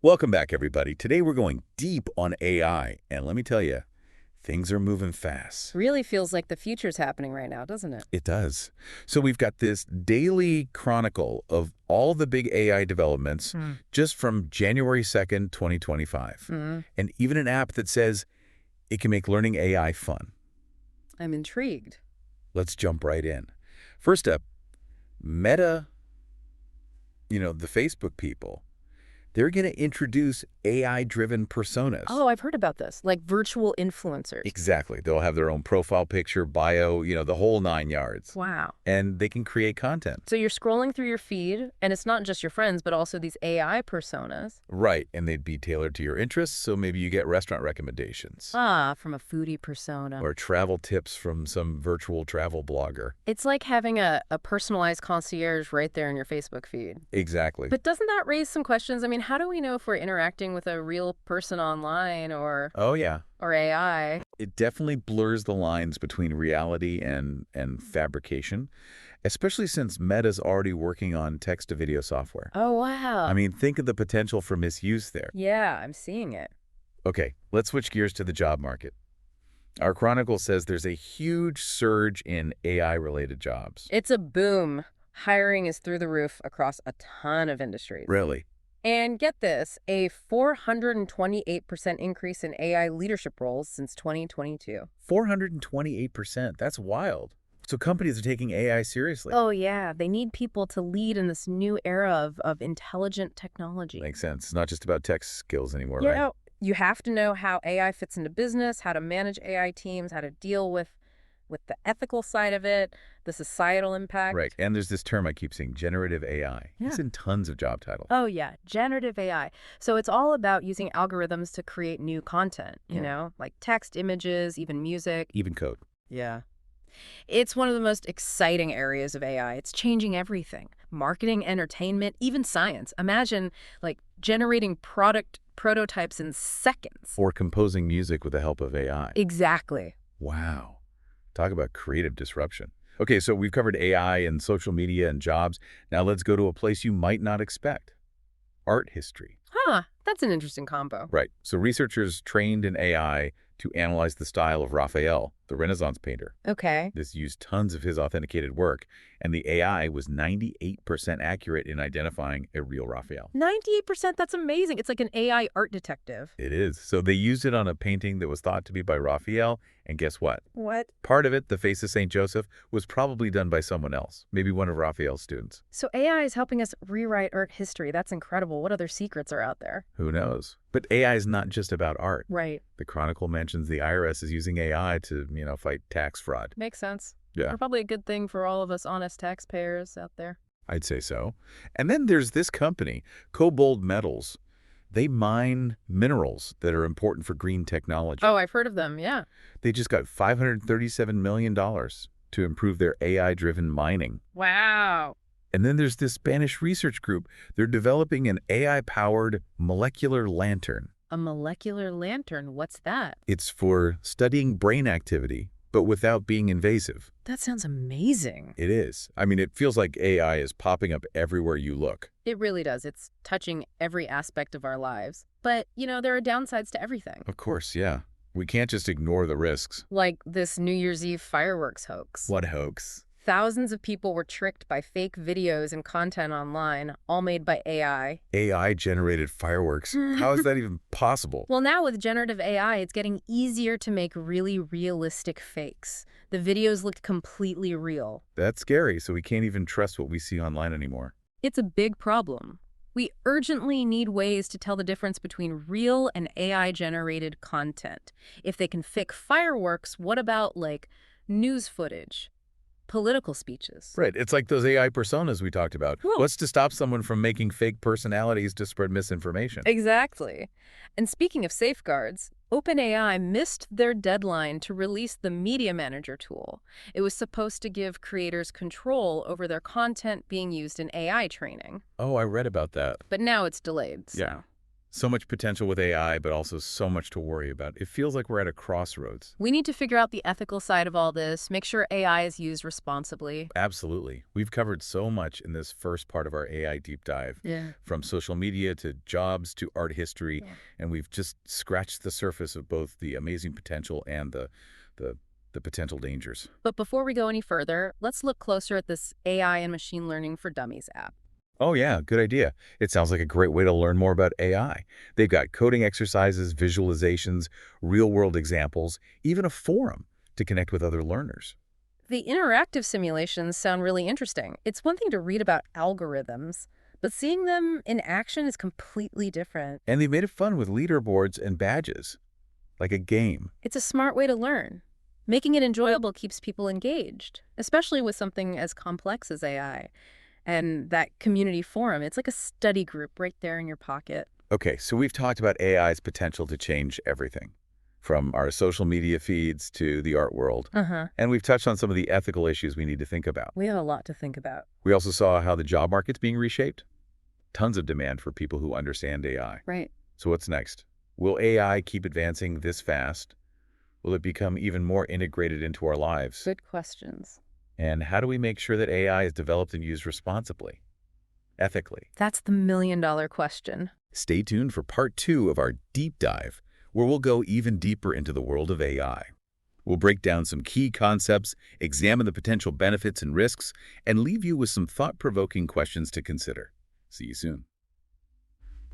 Welcome back, everybody. Today we're going deep on AI, and let me tell you, things are moving fast. Really feels like the future's happening right now, doesn't it? It does. So we've got this daily chronicle of all the big AI developments just from January 2nd, 2025, and even an app that says it can make learning AI fun. I'm intrigued. Let's jump right in. First up, Meta, the Facebook people. They're going to introduce AI-driven personas. Oh, I've heard about this, like virtual influencers. Exactly. They'll have their own profile picture, bio, the whole 9 yards. Wow. And they can create content. So you're scrolling through your feed, and it's not just your friends, but also these AI personas. Right. And they'd be tailored to your interests, so maybe you get restaurant recommendations. Ah, from a foodie persona. Or travel tips from some virtual travel blogger. It's like having a personalized concierge right there in your Facebook feed. Exactly. But doesn't that raise some questions? I mean, how do we know if we're interacting with a real person online or Oh, yeah. or AI? It definitely blurs the lines between reality and fabrication, especially since Meta's already working on text-to-video software. Oh, wow. I mean, think of the potential for misuse there. Yeah, I'm seeing it. Okay, let's switch gears to the job market. Our Chronicle says there's a huge surge in AI-related jobs. It's a boom. Hiring is through the roof across a ton of industries. Really? And get this, a 428% increase in AI leadership roles since 2022. 428%. That's wild. So companies are taking AI seriously. Oh, yeah. They need people to lead in this new era of intelligent technology. Makes sense. It's not just about tech skills anymore, You right? know, you have to know how AI fits into business, how to manage AI teams, how to deal with the ethical side of it, the societal impact. Right. And there's this term I keep seeing, generative AI. Yeah. It's in tons of job titles. Oh, yeah. Generative AI. So it's all about using algorithms to create new content, like text, images, even music. Even code. Yeah. It's one of the most exciting areas of AI. It's changing everything. Marketing, entertainment, even science. Imagine, generating product prototypes in seconds. Or composing music with the help of AI. Exactly. Wow. Talk about creative disruption. Okay, so we've covered AI and social media and jobs. Now let's go to a place you might not expect. Art history. Huh. That's an interesting combo. Right. So researchers trained in AI to analyze the style of Raphael, the Renaissance painter. Okay. This used tons of his authenticated work, and the AI was 98% accurate in identifying a real Raphael. 98%? That's amazing. It's like an AI art detective. It is. So they used it on a painting that was thought to be by Raphael, and guess what? What? Part of it, the face of St. Joseph, was probably done by someone else, maybe one of Raphael's students. So AI is helping us rewrite art history. That's incredible. What other secrets are out there? Who knows? But AI is not just about art. Right. The Chronicle mentions the IRS is using AI to, fight tax fraud. Makes sense. Yeah. Probably a good thing for all of us honest taxpayers out there. I'd say so. And then there's this company, Cobalt Metals. They mine minerals that are important for green technology. Oh, I've heard of them, yeah. They just got $537 million to improve their AI-driven mining. Wow. And then there's this Spanish research group. They're developing an AI-powered molecular lantern. A molecular lantern? What's that? It's for studying brain activity, but without being invasive. That sounds amazing. It is. I mean, it feels like AI is popping up everywhere you look. It really does. It's touching every aspect of our lives. But, there are downsides to everything. Of course, yeah. We can't just ignore the risks. Like this New Year's Eve fireworks hoax. What hoax? Thousands of people were tricked by fake videos and content online, all made by AI. AI-generated fireworks? How is that even possible? Well, now with generative AI, it's getting easier to make really realistic fakes. The videos looked completely real. That's scary, so we can't even trust what we see online anymore. It's a big problem. We urgently need ways to tell the difference between real and AI-generated content. If they can fake fireworks, what about, news footage? Political speeches. Right. It's like those AI personas we talked about. Whoa. What's to stop someone from making fake personalities to spread misinformation? Exactly. And speaking of safeguards, OpenAI missed their deadline to release the Media Manager tool. It was supposed to give creators control over their content being used in AI training. Oh, I read about that. But now it's delayed. So. Yeah. So much potential with AI, but also so much to worry about. It feels like we're at a crossroads. We need to figure out the ethical side of all this, make sure AI is used responsibly. Absolutely. We've covered so much in this first part of our AI deep dive, Yeah. from social media to jobs to art history, and we've just scratched the surface of both the amazing potential and the, the potential dangers. But before we go any further, let's look closer at this AI and Machine Learning for Dummies app. Oh yeah, good idea. It sounds like a great way to learn more about AI. They've got coding exercises, visualizations, real-world examples, even a forum to connect with other learners. The interactive simulations sound really interesting. It's one thing to read about algorithms, but seeing them in action is completely different. And they've made it fun with leaderboards and badges, like a game. It's a smart way to learn. Making it enjoyable keeps people engaged, especially with something as complex as AI. And that community forum, it's like a study group right there in your pocket. Okay, so we've talked about AI's potential to change everything, from our social media feeds to the art world. And we've touched on some of the ethical issues we need to think about. We have a lot to think about. We also saw how the job market's being reshaped. Tons of demand for people who understand AI. Right. So what's next? Will AI keep advancing this fast? Will it become even more integrated into our lives? Good questions. And how do we make sure that AI is developed and used responsibly, ethically? That's the million-dollar question. Stay tuned for part 2 of our deep dive, where we'll go even deeper into the world of AI. We'll break down some key concepts, examine the potential benefits and risks, and leave you with some thought-provoking questions to consider. See you soon.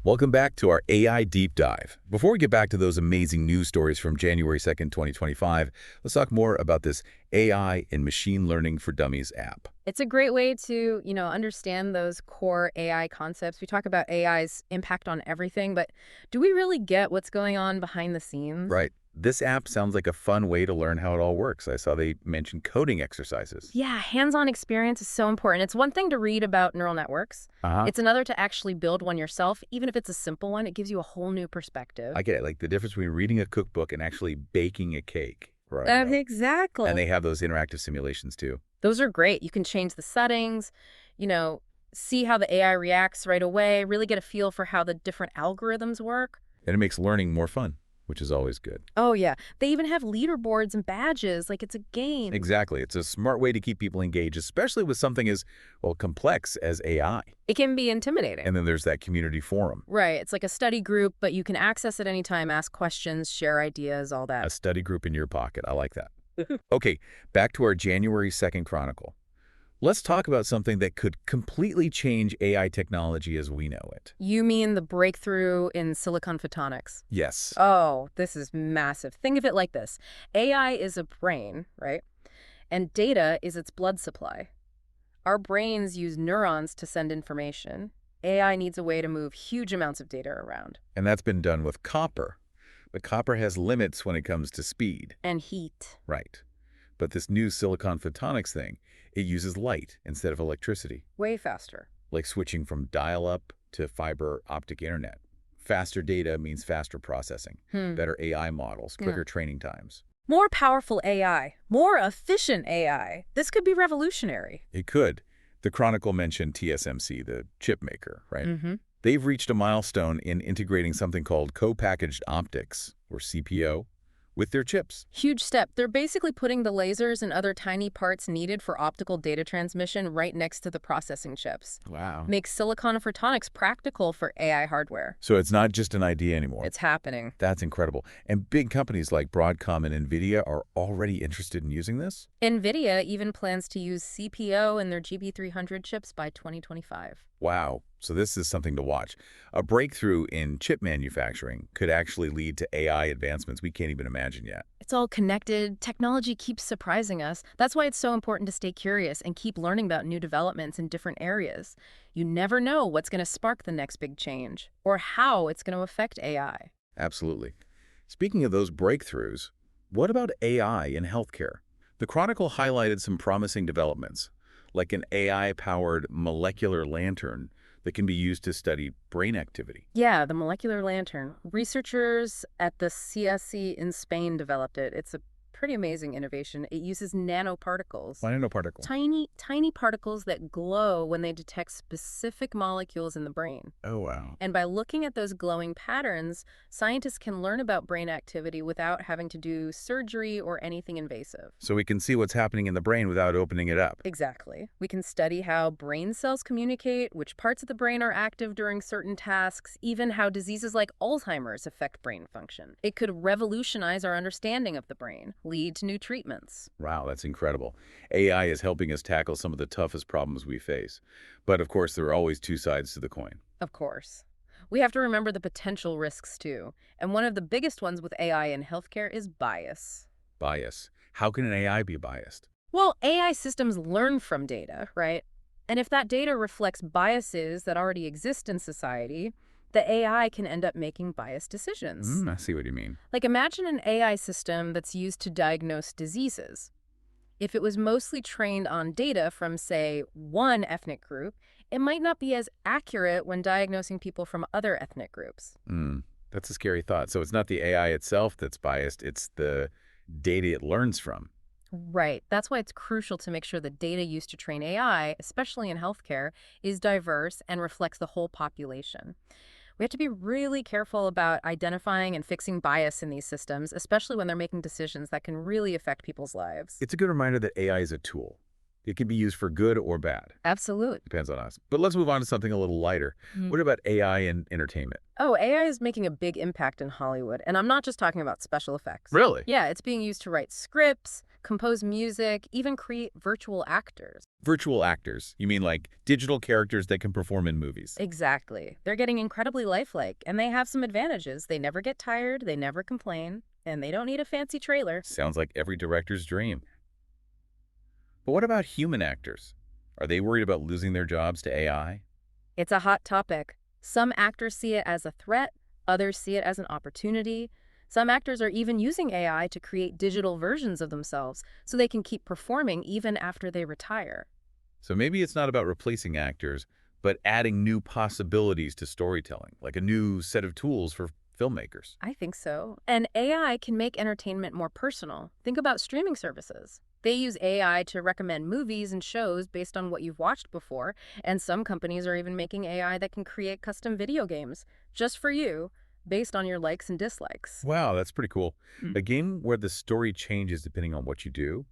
Welcome back to our AI Deep Dive. Before we get back to those amazing news stories from January 2nd, 2025, let's talk more about this AI and Machine Learning for Dummies app. It's a great way to, understand those core AI concepts. We talk about AI's impact on everything, but do we really get what's going on behind the scenes? Right. This app sounds like a fun way to learn how it all works. I saw they mentioned coding exercises. Yeah, hands-on experience is so important. It's one thing to read about neural networks. It's another to actually build one yourself. Even if it's a simple one, it gives you a whole new perspective. I get it, like the difference between reading a cookbook and actually baking a cake. Right. Exactly. And they have those interactive simulations too. Those are great. You can change the settings, see how the AI reacts right away, really get a feel for how the different algorithms work. And it makes learning more fun, which is always good. Oh, yeah. They even have leaderboards and badges, like it's a game. Exactly. It's a smart way to keep people engaged, especially with something as, well, complex as AI. It can be intimidating. And then there's that community forum. Right. It's like a study group, but you can access it anytime, ask questions, share ideas, all that. A study group in your pocket. I like that. Okay, back to our January 2nd Chronicle. Let's talk about something that could completely change AI technology as we know it. You mean the breakthrough in silicon photonics? Yes. Oh, this is massive. Think of it like this. AI is a brain, right? And data is its blood supply. Our brains use neurons to send information. AI needs a way to move huge amounts of data around. And that's been done with copper. But copper has limits when it comes to speed. And heat. Right. But this new silicon photonics thing, it uses light instead of electricity. Way faster. Like switching from dial-up to fiber optic internet. Faster data means faster processing, better AI models, quicker training times. More powerful AI, more efficient AI. This could be revolutionary. It could. The Chronicle mentioned TSMC, the chip maker, right? They've reached a milestone in integrating something called co-packaged optics, or CPO, with their chips. Huge step. They're basically putting the lasers and other tiny parts needed for optical data transmission right next to the processing chips. Wow. Makes silicon photonics practical for AI hardware. So it's not just an idea anymore. It's happening. That's incredible. And big companies like Broadcom and NVIDIA are already interested in using this? NVIDIA even plans to use CPO in their GB300 chips by 2025. Wow. So this is something to watch. A breakthrough in chip manufacturing could actually lead to AI advancements we can't even imagine yet. It's all connected. Technology keeps surprising us. That's why it's so important to stay curious and keep learning about new developments in different areas. You never know what's going to spark the next big change or how it's going to affect AI. Absolutely. Speaking of those breakthroughs, what about AI in healthcare? The Chronicle highlighted some promising developments, like an AI-powered molecular lantern that can be used to study brain activity. Yeah, the molecular lantern. Researchers at the CSIC in Spain developed it. It's a pretty amazing innovation. It uses nanoparticles. Why nanoparticle? Tiny, tiny particles that glow when they detect specific molecules in the brain. Oh, wow. And by looking at those glowing patterns, scientists can learn about brain activity without having to do surgery or anything invasive. So we can see what's happening in the brain without opening it up. Exactly. We can study how brain cells communicate, which parts of the brain are active during certain tasks, even how diseases like Alzheimer's affect brain function. It could revolutionize our understanding of the brain, lead to new treatments. Wow, that's incredible. AI is helping us tackle some of the toughest problems we face. But of course, there are always two sides to the coin. Of course. We have to remember the potential risks too. And one of the biggest ones with AI in healthcare is bias. Bias. How can an AI be biased? Well, AI systems learn from data, right? And if that data reflects biases that already exist in society, the AI can end up making biased decisions. I see what you mean. Like imagine an AI system that's used to diagnose diseases. If it was mostly trained on data from, say, one ethnic group, it might not be as accurate when diagnosing people from other ethnic groups. That's a scary thought. So it's not the AI itself that's biased, it's the data it learns from. Right. That's why it's crucial to make sure the data used to train AI, especially in healthcare, is diverse and reflects the whole population. We have to be really careful about identifying and fixing bias in these systems, especially when they're making decisions that can really affect people's lives. It's a good reminder that AI is a tool. It can be used for good or bad. Absolutely. Depends on us. But let's move on to something a little lighter. What about AI in entertainment? Oh, AI is making a big impact in Hollywood, and I'm not just talking about special effects. Really? Yeah, it's being used to write scripts, compose music, even create virtual actors. Virtual actors. You mean like digital characters that can perform in movies? Exactly. They're getting incredibly lifelike, and they have some advantages. They never get tired, they never complain, and they don't need a fancy trailer. Sounds like every director's dream. But what about human actors? Are they worried about losing their jobs to AI? It's a hot topic. Some actors see it as a threat, others see it as an opportunity. Some actors are even using AI to create digital versions of themselves so they can keep performing even after they retire. So maybe it's not about replacing actors, but adding new possibilities to storytelling, like a new set of tools for filmmakers. I think so. And AI can make entertainment more personal. Think about streaming services. They use AI to recommend movies and shows based on what you've watched before, and some companies are even making AI that can create custom video games just for you based on your likes and dislikes. Wow, that's pretty cool. A game where the story changes depending on what you do,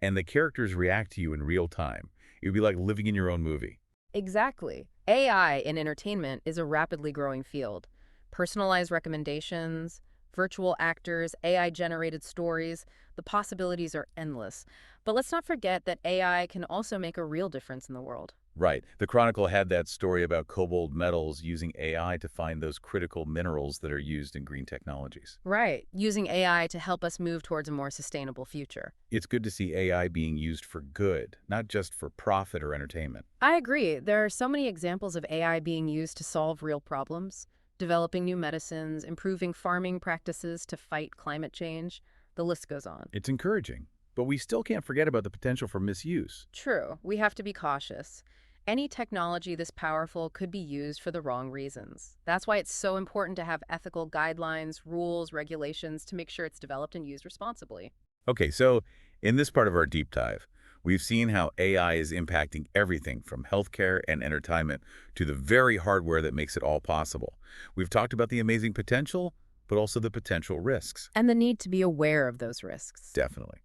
and the characters react to you in real time. It would be like living in your own movie. Exactly. AI in entertainment is a rapidly growing field. Personalized recommendations, virtual actors, AI-generated stories, the possibilities are endless. But let's not forget that AI can also make a real difference in the world. Right. The Chronicle had that story about cobalt metals using AI to find those critical minerals that are used in green technologies. Right, using AI to help us move towards a more sustainable future. It's good to see AI being used for good, not just for profit or entertainment. I agree. There are so many examples of AI being used to solve real problems, developing new medicines, improving farming practices to fight climate change. The list goes on. It's encouraging, but we still can't forget about the potential for misuse. True, we have to be cautious. Any technology this powerful could be used for the wrong reasons. That's why it's so important to have ethical guidelines, rules, regulations to make sure it's developed and used responsibly. Okay, so in this part of our deep dive, we've seen how AI is impacting everything from healthcare and entertainment to the very hardware that makes it all possible. We've talked about the amazing potential, but also the potential risks. And the need to be aware of those risks. Definitely.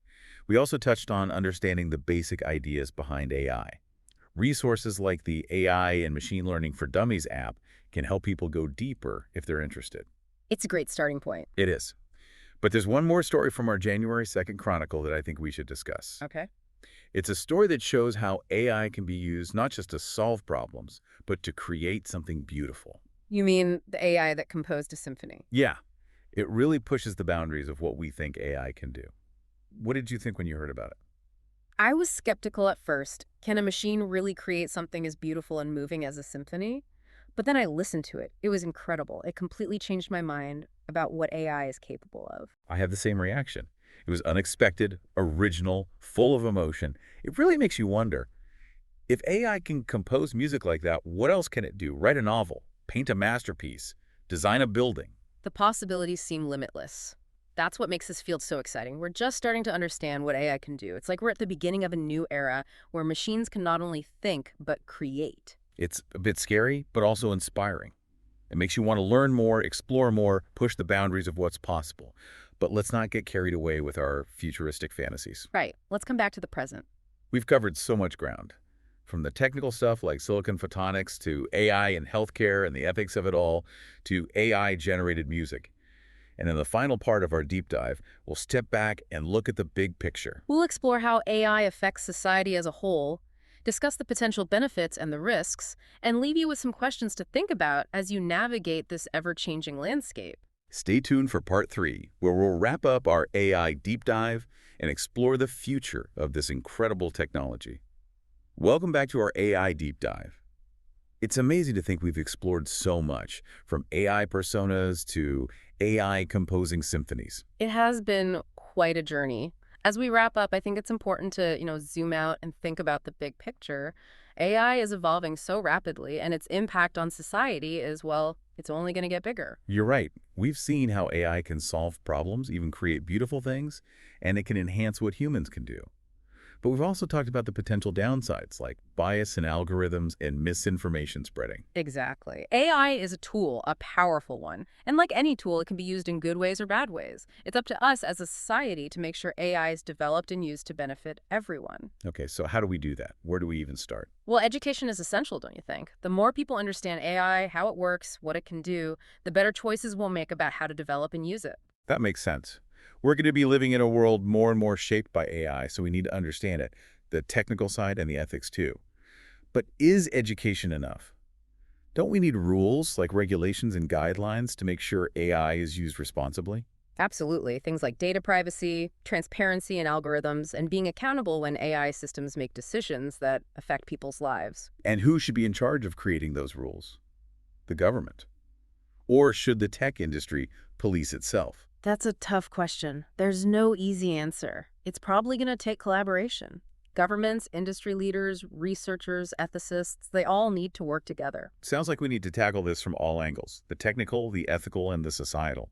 We also touched on understanding the basic ideas behind AI. Resources like the AI and Machine Learning for Dummies app can help people go deeper if they're interested. It's a great starting point. It is. But there's one more story from our January 2nd Chronicle that I think we should discuss. Okay. It's a story that shows how AI can be used not just to solve problems, but to create something beautiful. You mean the AI that composed a symphony? Yeah, it really pushes the boundaries of what we think AI can do. What did you think when you heard about it? I was skeptical at first. Can a machine really create something as beautiful and moving as a symphony? But then I listened to it. It was incredible. It completely changed my mind about what AI is capable of. I have the same reaction. It was unexpected, original, full of emotion. It really makes you wonder, if AI can compose music like that, what else can it do? Write a novel, paint a masterpiece, design a building. The possibilities seem limitless. That's what makes this field so exciting. We're just starting to understand what AI can do. It's like we're at the beginning of a new era where machines can not only think, but create. It's a bit scary, but also inspiring. It makes you want to learn more, explore more, push the boundaries of what's possible. But let's not get carried away with our futuristic fantasies. Right. Let's come back to the present. We've covered so much ground, from the technical stuff like silicon photonics to AI in healthcare and the ethics of it all, to AI-generated music. And in the final part of our deep dive, we'll step back and look at the big picture. We'll explore how AI affects society as a whole, discuss the potential benefits and the risks, and leave you with some questions to think about as you navigate this ever-changing landscape. Stay tuned for part 3, where we'll wrap up our AI deep dive and explore the future of this incredible technology. Welcome back to our AI deep dive. It's amazing to think we've explored so much, from AI personas to AI composing symphonies. It has been quite a journey. As we wrap up, I think it's important to, zoom out and think about the big picture. AI is evolving so rapidly, and its impact on society is, well, it's only going to get bigger. You're right. We've seen how AI can solve problems, even create beautiful things, and it can enhance what humans can do. But we've also talked about the potential downsides, like bias in algorithms and misinformation spreading. Exactly. AI is a tool, a powerful one. And like any tool, it can be used in good ways or bad ways. It's up to us as a society to make sure AI is developed and used to benefit everyone. Okay, so how do we do that? Where do we even start? Well, education is essential, don't you think? The more people understand AI, how it works, what it can do, the better choices we'll make about how to develop and use it. That makes sense. We're going to be living in a world more and more shaped by AI, so we need to understand it, the technical side and the ethics too. But is education enough? Don't we need rules like regulations and guidelines to make sure AI is used responsibly? Absolutely. Things like data privacy, transparency in algorithms, and being accountable when AI systems make decisions that affect people's lives. And who should be in charge of creating those rules? The government? Or should the tech industry police itself? That's a tough question. There's no easy answer. It's probably going to take collaboration. Governments, industry leaders, researchers, ethicists, they all need to work together. Sounds like we need to tackle this from all angles, the technical, the ethical, and the societal.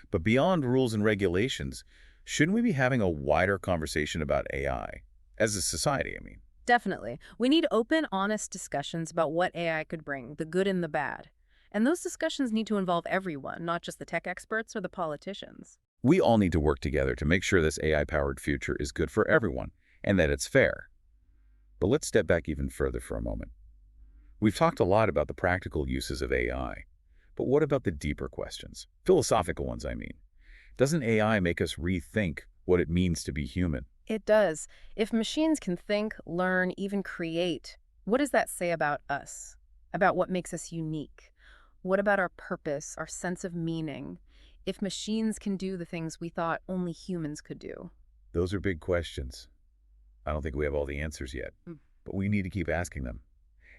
But beyond rules and regulations, shouldn't we be having a wider conversation about AI? As a society, I mean. Definitely. We need open, honest discussions about what AI could bring, the good and the bad. And those discussions need to involve everyone, not just the tech experts or the politicians. We all need to work together to make sure this AI-powered future is good for everyone and that it's fair. But let's step back even further for a moment. We've talked a lot about the practical uses of AI, but what about the deeper questions? Philosophical ones, I mean. Doesn't AI make us rethink what it means to be human? It does. If machines can think, learn, even create, what does that say about us? About what makes us unique? What about our purpose, our sense of meaning, if machines can do the things we thought only humans could do? Those are big questions. I don't think we have all the answers yet, but we need to keep asking them.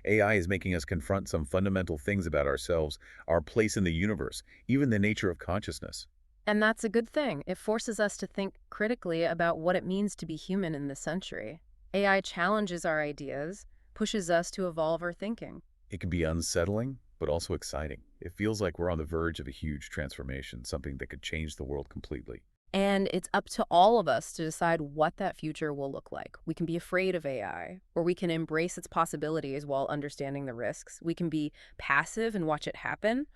AI is making us confront some fundamental things about ourselves, our place in the universe, even the nature of consciousness. And that's a good thing. It forces us to think critically about what it means to be human in this century. AI challenges our ideas, pushes us to evolve our thinking. It can be unsettling, but also exciting. It feels like we're on the verge of a huge transformation, something that could change the world completely. And it's up to all of us to decide what that future will look like. We can be afraid of AI, or we can embrace its possibilities while understanding the risks. We can be passive and watch it happen,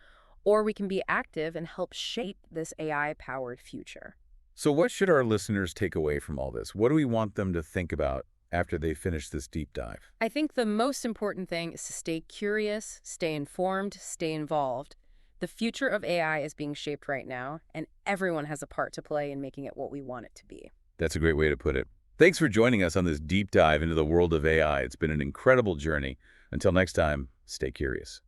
or we can be active and help shape this AI-powered future. So what should our listeners take away from all this? What do we want them to think about after they finish this deep dive? I think the most important thing is to stay curious, stay informed, stay involved. The future of AI is being shaped right now, and everyone has a part to play in making it what we want it to be. That's a great way to put it. Thanks for joining us on this deep dive into the world of AI. It's been an incredible journey. Until next time, stay curious.